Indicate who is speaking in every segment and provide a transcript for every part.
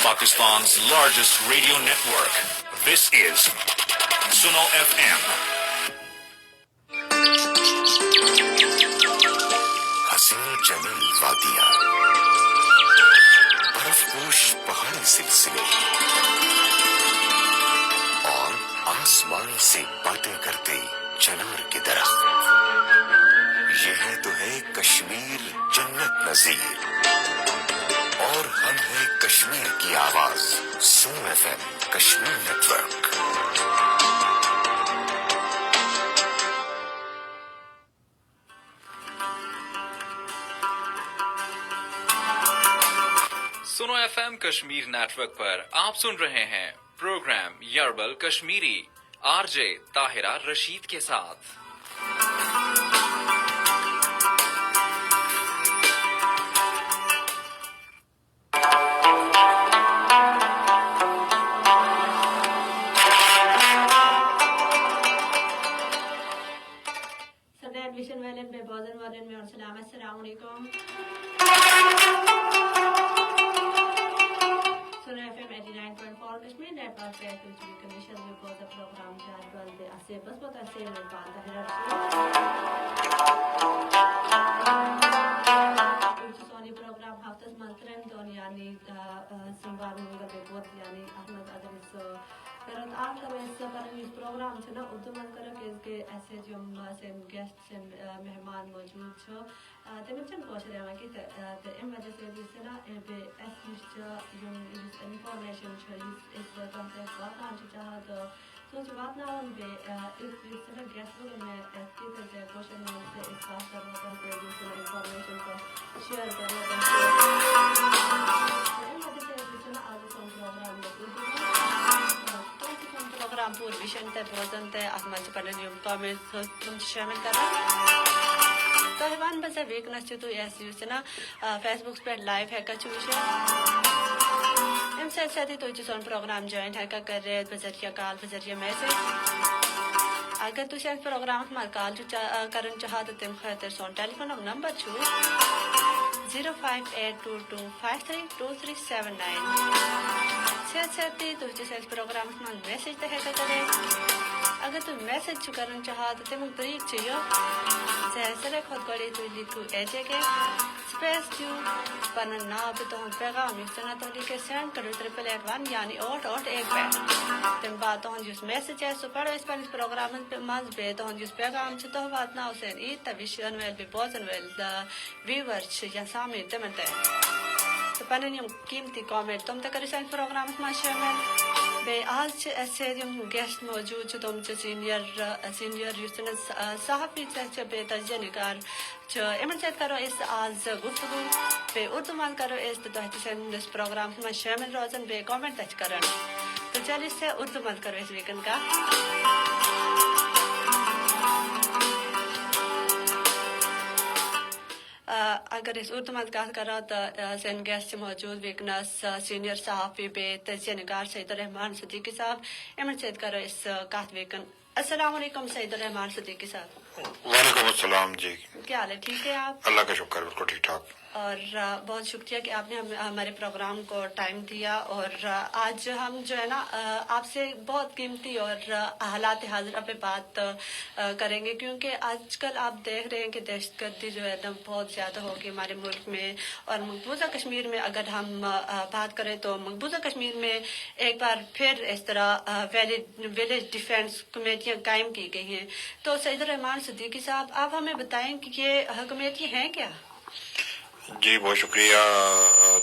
Speaker 1: Pakistan's largest radio network. This is Suno FM.
Speaker 2: حسین جمیل وادیاں، برف پوش پہاڑی سلسلے اور آسمان سے باتیں کرتے چنار کے درخت، یہ ہے تو ہے کشمیر جنت نظیر، اور ہم ہیں کشمیر کی آواز Sunno F M Kashmir network.
Speaker 3: Sunno F M Kashmir network پر آپ سن رہے ہیں پروگرام یربل کشمیری آر جے طاہرہ رشید کے ساتھ۔
Speaker 4: ویژن والن میں بوزن والن میں اور سلام، السلام علیکم۔ سنو ایف ایم 89.4 کشمیر نیٹ ورک پہ کچھ بھی کنڈیشن میں بہت پروگرام جار بلدے اسے بس بہت اسے میں بات ہے کچھ سونی پروگرام ہفتہ منترن دون یعنی سنوار منگل میں بہت یعنی احمد اگر اس کرت آپ کا اس پر اس پروگرام چھنا اردو من کرو کہ ایسے جو سن گیسٹ سن مہمان موجود چھو تمہیں چن پوچھ رہے ہیں کہ ام وجہ سے بھی سنا بے ایس جو انفارمیشن چھو اس کانٹیکٹ بات نہ چاہا تو سوچ بات نہ ہوں بے اس سنا گیسٹ کو میں کی طرح سے کوشن میں سے اس بات کرنا چاہتے ہیں جو سنا انفارمیشن کو شیئر کرنا چاہتے ہیں ام وجہ سے بھی سنا آج سن پروگرام میں پروگرام پور ویژن تے بوزن تے احمد پنجم تو میں تم شامل کرنا تو ہیوان بس ویکنس تو ایس یو سنا فیس بک پہ لائیو ہے کچھ ویژن ام سے ساتھی تو سون پروگرام جوائن ہے کا کر رہے بذریعہ کال بذریعہ میسج اگر تو اس پروگرام ہمارا کال کرن چاہا تو تم خاطر سون ٹیلی فون نمبر چھو 0582253239 ساتھی تو اس پروگرام ہمارا میسج تے ہے کرے اگر تو میسج کرن چاہا تو تم طریق چاہیے سر خود گڑی تو لکھو ایجے کے اسپیس جو پن نام تو پیغام سنا تو لکھے سینڈ کرو 881 یعنی 8815 تم بات تو جس میسج ہے سو پڑھو اس پر اس پروگرام مز بے تو جس پیغام چھ تو بات نہ حسین ای تبیشن ویل بی بوزن ویل دا ویور چھ یا سامنے تمتے تو پنن یم قیمتی کامنٹ تم تک اس پروگرام میں شامل بے آج ایسے یم گیسٹ موجود چھ تم چھ سینئر یوسن صحافی چھ بے تجزیہ نگار چھ امن سے کرو اس آج گفتگو بے اردو مان کرو اس تو اس پروگرام میں شامل روزن بے کامنٹ تچ کرن تو چلیے سے اردو مان کرو اس ویکن کا اگر اس اردو مت بات کرا تو سین گیسٹ موجود ویکنس سینئر صحافی بے تجزیہ نگار سعید الرحمان صدیقی صاحب امن سے کرو اس کات ویکن۔ السلام علیکم سعید الرحمان صدیقی صاحب۔
Speaker 5: وعلیکم السلام جی،
Speaker 4: کیا حال ہے؟ ٹھیک ہے آپ؟
Speaker 5: اللہ کا شکر بالکل ٹھیک ٹھاک۔
Speaker 4: اور بہت شکریہ کہ آپ نے ہمارے پروگرام کو ٹائم دیا اور آج ہم جو ہے نا آپ سے بہت قیمتی اور حالات حاضرہ پہ بات کریں گے کیونکہ آج کل آپ دیکھ رہے ہیں کہ دہشت گردی جو ہے نا بہت زیادہ ہوگی ہمارے ملک میں اور مقبوضہ کشمیر میں اگر ہم بات کریں تو مقبوضہ کشمیر میں ایک بار پھر اس طرح ویلیج ڈیفینس کمیٹیاں قائم کی گئی ہیں۔ تو سعید الرحمان صدیقی صاحب آپ ہمیں بتائیں کہ یہ کمیٹی ہیں کیا؟
Speaker 5: جی بہت شکریہ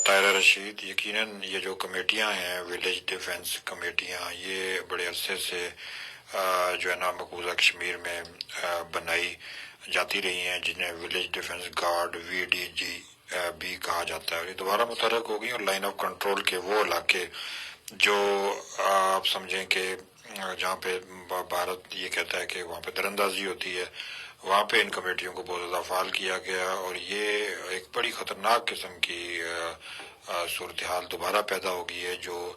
Speaker 5: طاہرہ رشید۔ یقیناً یہ جو کمیٹیاں ہیں ویلیج ڈیفینس کمیٹیاں یہ بڑے عرصے سے جو ہے نا مقبوضہ کشمیر میں بنائی جاتی رہی ہیں جنہیں ویلیج ڈیفینس گارڈ VDG بھی کہا جاتا ہے اور یہ دوبارہ متحرک ہو گئی اور لائن آف کنٹرول کے وہ علاقے جو آپ سمجھیں کہ جہاں پہ بھارت یہ کہتا ہے کہ وہاں پہ دراندازی ہوتی ہے وہاں پہ ان کمیٹیوں کو بہت زیادہ فعال کیا گیا اور یہ ایک بڑی خطرناک قسم کی صورتحال دوبارہ پیدا ہو گئی ہے جو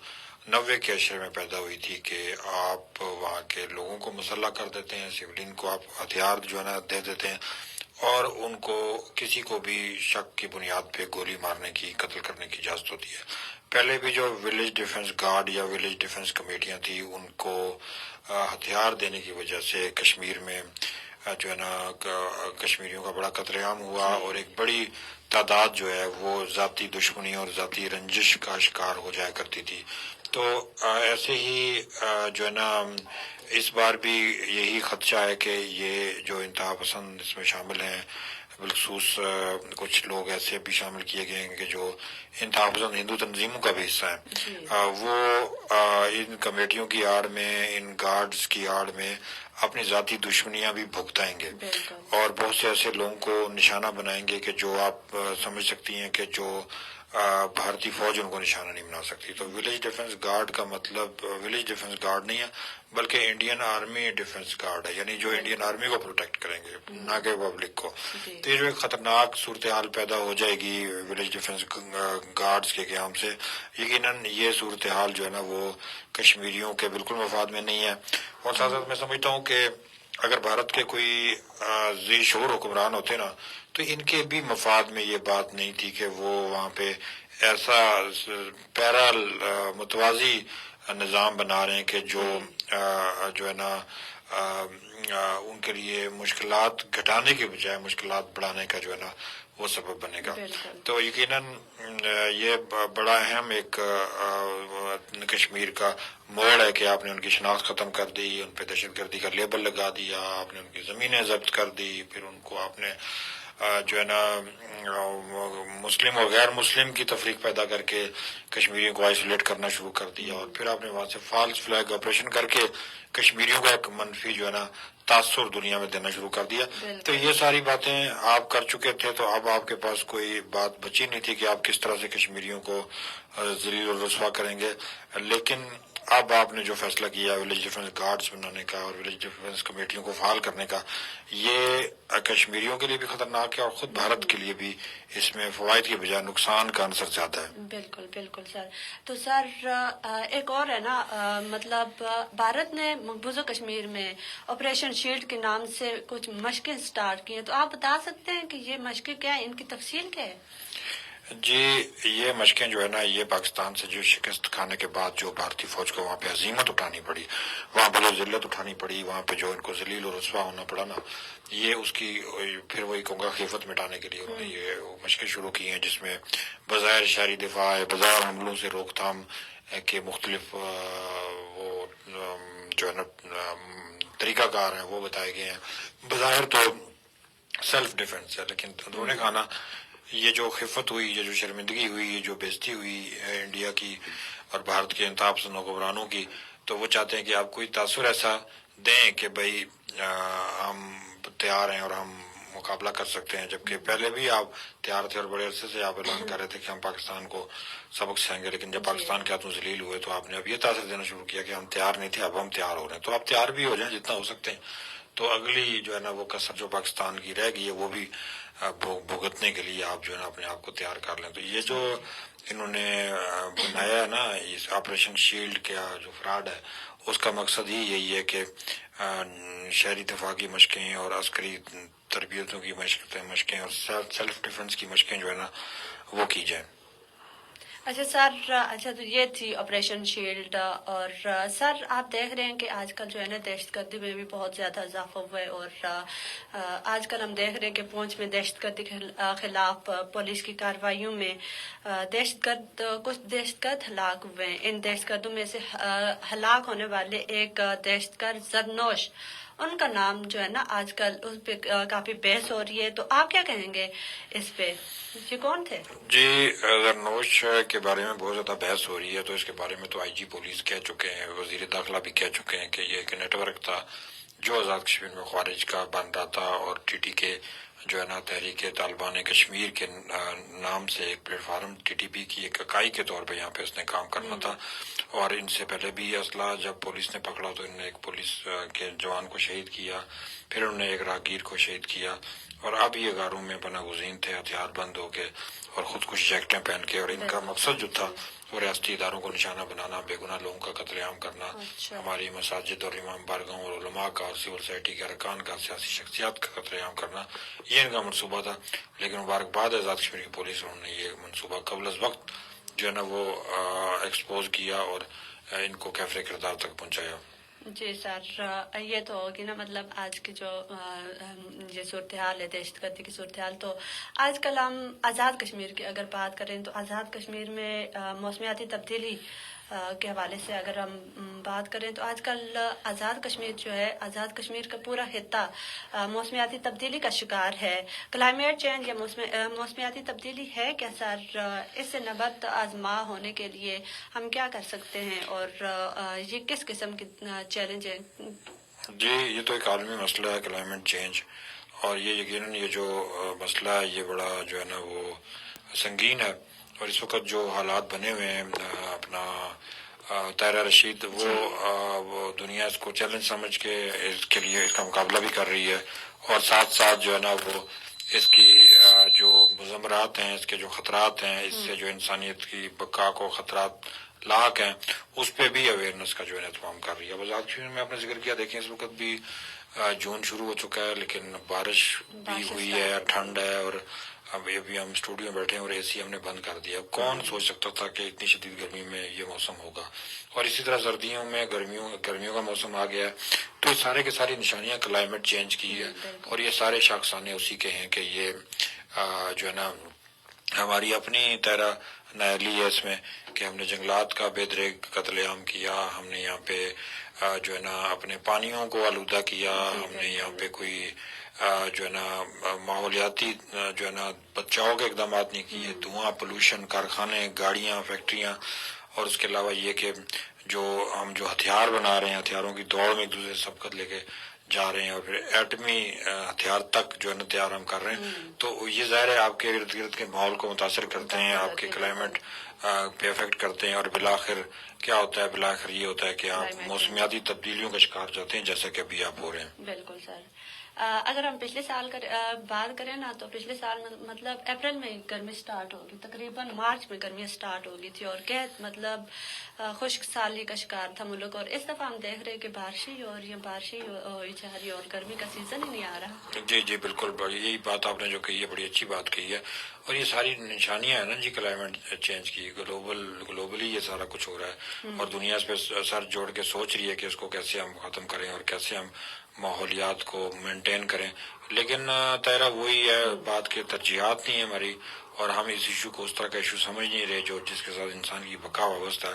Speaker 5: 90 کے عشرے میں پیدا ہوئی تھی کہ آپ وہاں کے لوگوں کو مسلح کر دیتے ہیں، سولین کو آپ ہتھیار جو ہے نا دے دیتے ہیں اور ان کو کسی کو بھی شک کی بنیاد پہ گولی مارنے کی قتل کرنے کی اجازت ہوتی ہے۔ پہلے بھی جو ولیج ڈیفنس گارڈ یا ولیج ڈیفنس کمیٹیاں تھیں ان کو ہتھیار دینے کی وجہ سے کشمیر میں جو ہے نا کشمیریوں کا بڑا قتل عام ہوا، اور ایک بڑی تعداد جو ہے وہ ذاتی دشمنی اور ذاتی رنجش کا شکار ہو جایا کرتی تھی. تو ایسے ہی جو ہے نا اس بار بھی یہی خدشہ ہے کہ یہ جو انتہا پسند اس میں شامل ہیں، بالخصوص کچھ لوگ ایسے بھی شامل کیے گئے ہیں کہ جو انتہا پسند ہندو تنظیموں کا بھی حصہ ہیں، وہ ان کمیٹیوں کی آڑ میں، ان گارڈز کی آڑ میں اپنی ذاتی دشمنیاں بھی بھگتائیں گے، اور بہت سے ایسے لوگوں کو نشانہ بنائیں گے کہ جو آپ سمجھ سکتی ہیں کہ جو بھارتی فوج ان کو نشانہ نہیں بنا سکتی. تو ولیج ڈیفنس گارڈ کا مطلب ولیج ڈیفنس گارڈ نہیں ہے بلکہ انڈین آرمی ڈیفنس گارڈ ہے، یعنی جو انڈین آرمی کو پروٹیکٹ کریں گے، نہ کہ پبلک کو. تو یہ جو ایک خطرناک صورتحال پیدا ہو جائے گی ولیج ڈیفنس گارڈز کے قیام سے، یقیناً یہ صورتحال جو ہے نا وہ کشمیریوں کے بالکل مفاد میں نہیں ہے. اور ساتھ ساتھ میں سمجھتا ہوں کہ اگر بھارت کے کوئی ذی شعور حکمران ہوتے نا تو ان کے بھی مفاد میں یہ بات نہیں تھی کہ وہ وہاں پہ ایسا متوازی نظام بنا رہے ہیں کہ جو ہے نا ان کے لیے مشکلات گھٹانے کے بجائے مشکلات بڑھانے کا جو ہے نا وہ سبب بنے گا. تو یقیناً یہ بڑا اہم ایک کشمیر کا موڑ ہے کہ آپ نے ان کی شناخت ختم کر دی، ان پہ دہشت گردی کا لیبل لگا دیا، آپ نے ان کی زمینیں ضبط کر دی، پھر ان کو آپ نے جو ہے نا مسلم اور غیر مسلم کی تفریق پیدا کر کے کشمیریوں کو آئسولیٹ کرنا شروع کر دیا، اور پھر آپ نے وہاں سے فالس فلیگ آپریشن کر کے کشمیریوں کا ایک منفی جو ہے نا تاثر دنیا میں دینا شروع کر دیا. تو یہ ساری باتیں آپ کر چکے تھے، تو اب آپ کے پاس کوئی بات بچی نہیں تھی کہ آپ کس طرح سے کشمیریوں کو ذلیل و رسوا کریں گے. لیکن اب آپ نے جو فیصلہ کیا ولیج ڈیفنس گارڈز بنانے کا اور ولیج ڈیفنس کمیٹیوں کو فعال کرنے کا، یہ کشمیریوں کے لیے بھی خطرناک ہے اور خود بھارت کے لیے بھی اس میں فوائد کے بجائے نقصان کا عنصر زیادہ ہے.
Speaker 4: بالکل بالکل سر. تو سر ایک اور ہے نا، مطلب بھارت نے مقبوضہ کشمیر میں آپریشن شیلڈ کے نام سے کچھ مشقیں سٹارٹ کی ہیں، تو آپ بتا سکتے ہیں کہ یہ مشقیں کیا ہیں، ان کی تفصیل کیا ہے؟
Speaker 5: جی، یہ مشقیں جو ہے نا یہ پاکستان سے جو شکست کھانے کے بعد جو بھارتی فوج کو وہاں پہ عظیمت اٹھانی پڑی، وہاں پہ جو ذلت اٹھانی پڑی، وہاں پہ جو ان کو ذلیل و رسوا ہونا پڑا نا، یہ اس کی پھر وہی کہوں گا خیفت مٹانے کے لیے انہوں نے یہ مشقیں شروع کی ہیں، جس میں بظاہر شہری دفاع، بظاہر حملوں سے روک تھام کے مختلف وہ جو ہے نا طریقہ کار ہیں وہ بتائے گئے ہیں. بظاہر تو سیلف ڈیفنس ہے، لیکن اندرون خانہ یہ جو خفت ہوئی، یہ جو شرمندگی ہوئی، یہ جو بےزتی ہوئی انڈیا کی اور بھارت کے انتہا پسند حکمرانوں کی، تو وہ چاہتے ہیں کہ آپ کوئی تاثر ایسا دیں کہ بھائی ہم تیار ہیں اور ہم مقابلہ کر سکتے ہیں. جبکہ پہلے بھی آپ تیار تھے اور بڑے عرصے سے آپ اعلان کر رہے تھے کہ ہم پاکستان کو سبق سکھائیں گے، لیکن جب پاکستان کے ہاتھوں ذلیل ہوئے تو آپ نے اب یہ تاثر دینا شروع کیا کہ ہم تیار نہیں تھے، اب ہم تیار ہو رہے ہیں. تو آپ تیار بھی ہو جائیں جتنا ہو سکتے ہیں، تو اگلی جو ہے نا وہ کسر جو پاکستان کی رہ گئی ہے وہ بھی بھگتنے کے لیے آپ جو ہے نا اپنے آپ کو تیار کر لیں. تو یہ جو انہوں نے بنایا ہے نا اس آپریشن شیلڈ کا جو فراڈ ہے، اس کا مقصد ہی یہی ہے کہ شہری دفاع کی مشقیں اور عسکری تربیتوں کی مشقیں اور سیلف ڈیفنس کی مشقیں جو ہے نا وہ کی جائیں.
Speaker 4: اچھا سر، اچھا تو یہ تھی آپریشن شیلڈ. اور سر آپ دیکھ رہے ہیں کہ آج کل جو ہے نا دہشت گردی میں بھی بہت زیادہ اضافہ ہوا ہے، اور آج کل ہم دیکھ رہے ہیں کہ پونچھ میں دہشت گردی کے خلاف پولیس کی کارروائیوں میں کچھ دہشت گرد ہلاک ہوئے ہیں. ان دہشت گردوں میں سے ہلاک ہونے والے ایک دہشت گرد زرنوش، ان کا نام جو ہے نا آج کل اس پہ کافی بحث ہو رہی ہے، تو آپ کیا کہیں گے اس پہ؟ یہ کون تھے؟
Speaker 5: جی، زرنوش کے بارے میں بہت زیادہ بحث ہو رہی ہے. تو اس کے بارے میں تو آئی جی پولیس کہہ چکے ہیں، وزیر داخلہ بھی کہہ چکے ہیں کہ یہ ایک نیٹ ورک تھا جو آزاد کشمیر میں خوارج کا بن رہا تھا، اور ٹی ٹی کے جو ہے نا تحریک طالبان کشمیر کے نام سے ایک plate form T T P کی ایک اکائی کے طور پہ یہاں پہ اس نے کام کرنا تھا. اور ان سے پہلے بھی اسلحہ جب پولیس نے پکڑا تو انہوں نے ایک پولیس کے جوان کو شہید کیا، پھر انہوں نے ایک راہگیر کو شہید کیا، اور اب یہ غاروں میں پناہ گزین تھے ہتھیار بند ہو کے اور خودکش جیکٹیں پہن کے. اور ان کا مقصد جو تھا وہ ریاستی اداروں کو نشانہ بنانا، بے گناہ لوگوں کا قتل عام کرنا، ہماری مساجد اور امام بارگاہوں اور علماء کا اور سول سوسائٹی کے ارکان کا، سیاسی شخصیات کا قتل عام کرنا، یہ ان کا منصوبہ تھا. لیکن مبارکباد آزاد کشمیر کی پولیس، انہوں نے یہ منصوبہ قبل از وقت جو ہے نا وہ ایکسپوز کیا اور ان کو کیفر کردار تک پہنچایا.
Speaker 4: جی سر، یہ تو ہوگی نا مطلب آج کی جو یہ صورتحال ہے دہشت گردی کی صورتحال، تو آج کل ہم آزاد کشمیر کی اگر بات کریں تو آزاد کشمیر میں موسمیاتی تبدیلی کے حوالے سے اگر ہم بات کریں تو آج کل آزاد کشمیر جو ہے، آزاد کشمیر کا پورا خطہ موسمیاتی تبدیلی کا شکار ہے. کلائمیٹ چینج یا موسمیاتی تبدیلی ہے کیا سر؟ اس سے نبرد آزما ہونے کے لیے ہم کیا کر سکتے ہیں اور یہ کس قسم کی چیلنج ہے؟
Speaker 5: جی یہ تو ایک عالمی مسئلہ ہے کلائمیٹ چینج، اور یہ یقیناً یہ جو مسئلہ ہے یہ بڑا جو ہے نا وہ سنگین ہے. اور اس وقت جو حالات بنے ہوئے ہیں، اپنا طاہرہ رشید وہ دنیا اس کو چیلنج سمجھ کے اس کے لیے اس کا مقابلہ بھی کر رہی ہے، اور ساتھ ساتھ جو ہے نا وہ اس کی جو مضمرات ہیں، اس کے جو خطرات ہیں، اس سے جو انسانیت کی بقا کو خطرات لاحق ہیں، اس پہ بھی اویئرنیس کا جو ہے اہتمام کر رہی ہے. آزاد کشمیر میں آپ نے ذکر کیا، دیکھیں اس وقت بھی جون شروع ہو چکا ہے لیکن بارش بھی ہوئی ہے، ٹھنڈ ہے، اور ابھی ہم اسٹوڈیو میں بیٹھے ہیں اور اے سی ہم نے بند کر دیا. کون سوچ سکتا تھا کہ اتنی شدید گرمی میں یہ موسم ہوگا، اور اسی طرح سردیوں میں گرمیوں کا موسم آ گیا ہے. تو یہ سارے کے ساری نشانیاں کلائمیٹ چینج کی ہے، اور یہ سارے شاخسانے اسی کے ہیں کہ یہ جو ہے نا ہماری اپنی طرح نااہلی ہے اس میں کہ ہم نے جنگلات کا بے دریغ قتل عام کیا، ہم نے یہاں پہ جو ہے نا اپنے پانیوں کو آلودہ کیا، ہم نے یہاں پہ کوئی جو ہے نا ماحولیاتی جو ہے نا بچاؤ کے اقدامات نہیں کیے. دھواں، پولوشن، کارخانے، گاڑیاں، فیکٹریاں، اور اس کے علاوہ یہ کہ ہم جو ہتھیار بنا رہے ہیں، ہتھیاروں کی دوڑ میں ایک دوسرے سے سبقت لے کے جا رہے ہیں، اور پھر ایٹمی ہتھیار تک جو ہے نا تیار ہم کر رہے ہیں. تو یہ ظاہر ہے آپ کے ارد گرد کے ماحول کو متاثر کرتے ہیں، آپ کے کلائمیٹ پہ افیکٹ کرتے ہیں، اور بالآخر کیا ہوتا ہے؟ بالآخر یہ ہوتا ہے کہ آپ موسمیاتی تبدیلیوں کا شکار جاتے ہیں، جیسا کہ ابھی آپ ہو رہے ہیں.
Speaker 4: بالکل سر. اگر ہم پچھلے سال بات کریں نا تو پچھلے سال مطلب اپریل میں گرمی سٹارٹ ہوگی، تقریباً مارچ میں گرمیاں سٹارٹ ہو گئی تھی، اور قحط مطلب خشک سالی کا شکار تھا ملک. اور اس دفعہ ہم دیکھ رہے ہیں کہ بارشیں ہی ہو رہی ہیں، بارشیں ہوئی جا رہی ہے، اور گرمی کا سیزن ہی نہیں آ رہا.
Speaker 5: جی بالکل، یہی بات آپ نے جو کہی ہے بڑی اچھی بات کہی ہے. اور یہ ساری نشانیاں ہیں نا جی کلائمیٹ چینج کی، گلوبلی یہ سارا کچھ ہو رہا ہے، اور دنیا اس پہ سر جوڑ کے سوچ رہی ہے کہ اس کو کیسے ہم ختم کریں اور کیسے ہم ماحولیات کو مینٹین کریں. لیکن طاہرہ وہی ہے بات کہ ترجیحات نہیں ہے ہماری، اور ہم اس ایشو کو اس طرح کا ایشو سمجھ نہیں رہے جس کے ساتھ انسان کی بقا وابستہ ہے.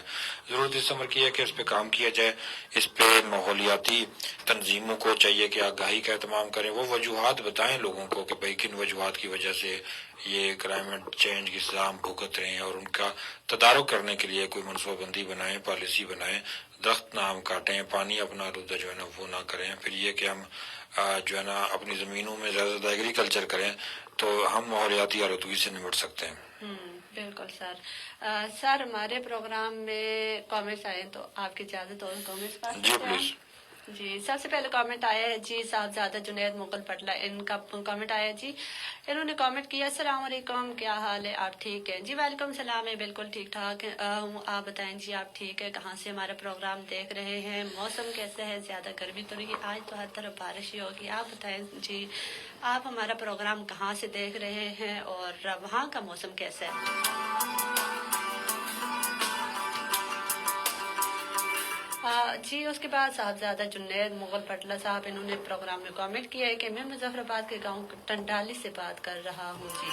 Speaker 5: ضرورت اس عمر کی ہے کہ اس پہ کام کیا جائے. اس پہ ماحولیاتی تنظیموں کو چاہیے کہ آگاہی کا اہتمام کریں، وہ وجوہات بتائیں لوگوں کو کہ بھائی کن وجوہات کی وجہ سے یہ کلائمیٹ چینج کی سزا ہم بھگت رہے ہیں، اور ان کا تدارک کرنے کے لیے کوئی منصوبہ بندی بنائیں، پالیسی بنائیں. درخت نہ ہم کاٹیں، پانی اپنا آلودہ جو ہے نا وہ نہ کریں. پھر یہ کہ ہم جو ہے نا اپنی زمینوں میں زیادہ زیادہ ایگریکلچر کریں تو ہم ماحولیاتی آلودگی سے نمٹ سکتے ہیں.
Speaker 4: بالکل سر. سر ہمارے پروگرام میں کامنٹس آئے تو آپ کی اجازت ہو کامنٹس پاس کرتے ہیں؟
Speaker 5: جی پلیز.
Speaker 4: جی سب سے پہلے کامنٹ آیا ہے جی صاحبزادہ جنید مغل پٹلہ، ان کا کامنٹ آیا جی. انہوں نے کامنٹ کیا السلام علیکم، کیا حال ہے؟ آپ ٹھیک ہیں؟ جی وعلیکم السلام، ہے بالکل ٹھیک ٹھاک ہوں. آپ بتائیں جی آپ ٹھیک ہے؟ کہاں سے ہمارا پروگرام دیکھ رہے ہیں؟ موسم کیسے ہے؟ زیادہ گرمی تو نہیں؟ آج تو ہر طرف بارش ہی ہوگی. آپ بتائیں جی آپ ہمارا پروگرام کہاں سے دیکھ رہے ہیں اور وہاں کا موسم کیسا ہے؟ جی اس کے بعد صاحبزادہ جنید مغل پٹلہ صاحب انہوں نے پروگرام میں کامنٹ کیا ہے کہ میں مظفر آباد کے گاؤں ٹنڈالی سے بات کر رہا ہوں. جی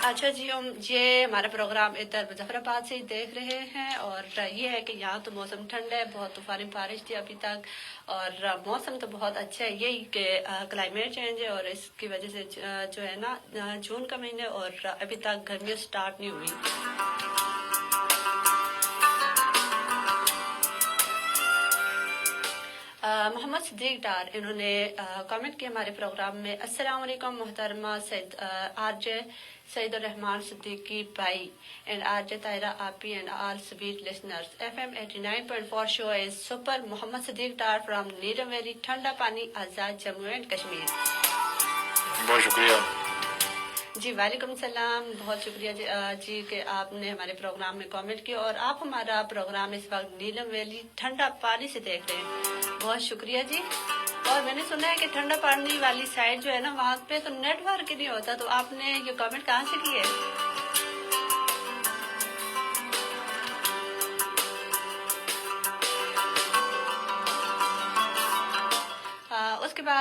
Speaker 4: اچھا جی، ہم یہ ہمارا پروگرام ادھر مظفر آباد سے ہی دیکھ رہے ہیں، اور یہ ہے کہ یہاں تو موسم ٹھنڈا ہے، بہت طوفانی بارش تھی ابھی تک، اور موسم تو بہت اچھا ہے. یہی کہ کلائمیٹ چینج ہے، اور اس کی وجہ سے جو ہے نا جون کا مہینے اور ابھی تک گرمیاں سٹارٹ نہیں ہوئی. محمد صدیق ڈار انہوں نے کامنٹ کیا ہمارے پروگرام میں السلام علیکم محترمہ آر جے سعید الرحمان صدیقی بھائی اینڈ آر جے طاہرہ آپی and all sweet listeners. FM 89.4 show is super. Muhammad Siddique Dar from Neelum valley, Thanda Pani, Azad Jammu and Kashmir.
Speaker 5: بہت شکریہ.
Speaker 4: جی وعلیکم السلام، بہت شکریہ جی کہ آپ نے ہمارے پروگرام میں کامنٹ کیا، اور آپ ہمارا پروگرام اس وقت نیلم ویلی ٹھنڈا پانی سے دیکھ رہے ہیں. بہت شکریہ جی. اور میں نے سنا ہے کہ ٹھنڈا پانی والی سائڈ جو ہے نا وہاں پہ تو نیٹ ورک ہی نہیں ہوتا، تو آپ نے یہ کامنٹ کہاں سے کی ہے؟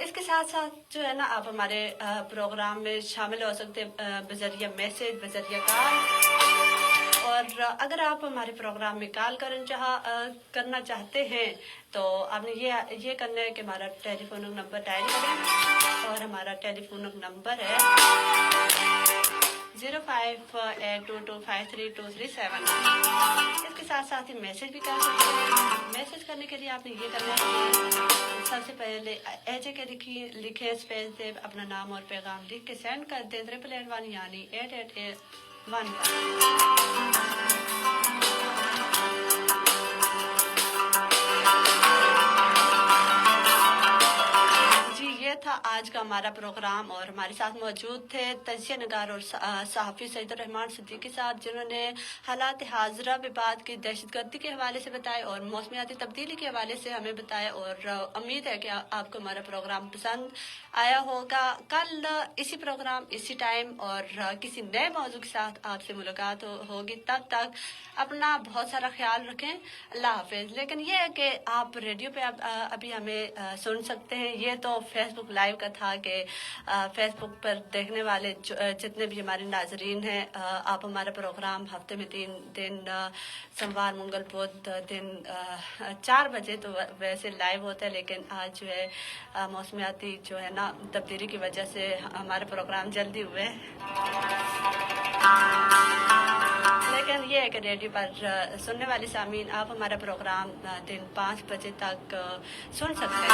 Speaker 4: اس کے ساتھ ساتھ جو ہے نا آپ ہمارے پروگرام میں شامل ہو سکتے ہیں بذریعہ میسج، بذریعہ کال. اور اگر آپ ہمارے پروگرام میں کال کرنا چاہتے ہیں تو آپ نے یہ کرنا ہے کہ ہمارا ٹیلی فونک نمبر ڈائل کریں، اور ہمارا ٹیلی فونک نمبر ہے 0582253237. اس کے ساتھ ساتھ ہی میسج بھی کر سکتے ہیں. میسج کرنے کے لیے آپ نے یہ کرنا ہے، سب سے پہلے ایجے کے لکھیں اسپیس سے اپنا نام اور پیغام لکھ کے سینڈ کر دیں 8881 یعنی 8811. تھا آج کا ہمارا پروگرام، اور ہمارے ساتھ موجود تھے تجزیہ نگار اور صحافی سعید الرحمان صدیقی صاحب، جنہوں نے حالات حاضرہ میں بعد کی دہشت گردی کے حوالے سے بتائے اور موسمیاتی تبدیلی کے حوالے سے ہمیں بتایا، اور امید ہے کہ آپ کو ہمارا پروگرام پسند آیا ہوگا. کل اسی پروگرام اسی ٹائم اور کسی نئے موضوع کے ساتھ آپ سے ملاقات ہوگی. تب تک اپنا بہت سارا خیال رکھیں. اللہ حافظ. لیکن یہ ہے کہ آپ ریڈیو پہ ابھی ہمیں سن سکتے ہیں. یہ تو فیس بک لائیو کا تھا کہ فیس بک پر دیکھنے والے جتنے بھی ہمارے ناظرین ہیں، آپ ہمارا پروگرام ہفتے میں 3 دن سوموار، منگل، بدھ دن 4 بجے تو ویسے لائیو ہوتا ہے، لیکن آج جو ہے موسمیاتی جو ہے نا تبدیلی کی وجہ سے ہمارے پروگرام جلدی ہوئے. لیکن یہ ہے کہ ریڈیو پر سننے والے سامعین آپ ہمارا پروگرام دن 5 بجے تک سن سکتے ہیں.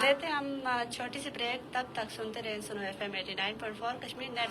Speaker 4: لیتے ہیں ہم چھوٹی سی بریک، تب تک سنتے رہیں سنو FM 89.4 کشمیر نیٹ.